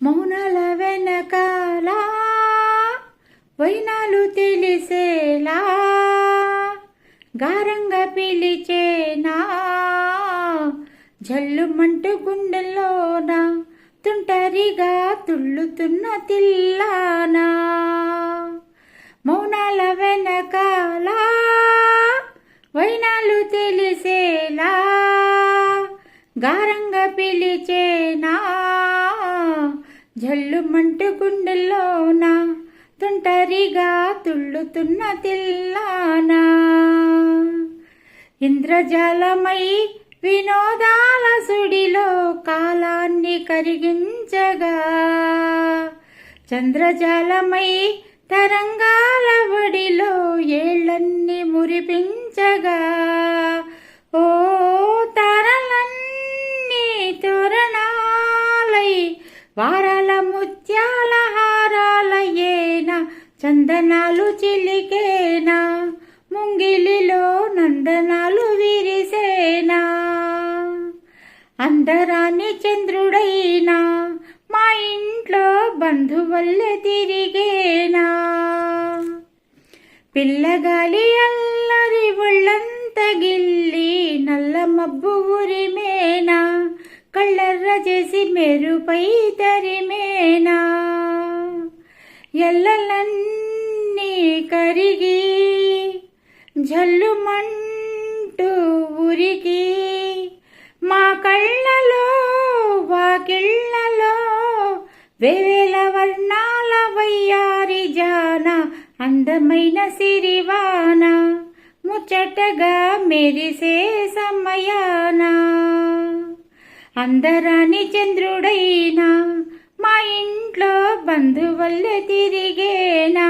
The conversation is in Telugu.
మౌనాల వెనకాల వైనాలు తెలిసేలా గారంగా పిలిచేనా జల్లుమంటూ గుండెల్లోన తుంటరిగా తుళ్ళుతున్న తిల్లానా మౌనాల వెనకాల వైనాలు తెలిసేలా గారంగా పిలిచేనా జల్లుమంటూ గుండెల్లోన తుంటరిగా తుళ్ళుతున్న తిల్లానా ఇంద్రజాలమై వినోదాల సుడిలో కాలాన్ని కరిగించగా చంద్రజాలమై తరంగాల ఒడిలో ఏళ్ళన్ని మురిపించగా ఓ తారలన్నీ తోరణాలై వారాల ముత్యాల హారాలయేనా చందనాలు చిలికేనా ముంగిలిలో నందనాలు విరిసేనా అందరాని చంద్రుడైనా మా ఇంట్లో బంధువల్లే తిరిగేనా పిల్లగాలి అల్లరి ఒళ్ళంత గిల్లి నల్ల మబ్బు ఉరిమేనా కళ్ళర్ర చేసి మెరుపై తరిమేనా ఎల్లలన్నీ కరిగి జల్లుమంటూ ఉరికి మా కళ్ళలో వాకిళ్ళలో వేవేల వర్ణాల వయ్యారి జాన అందమైన సిరివాన ముచ్చటగా మెరిసే సమయాన అందరాని చంద్రుడైనా మా ఇంట్లో బంధువల్లే తిరిగేనా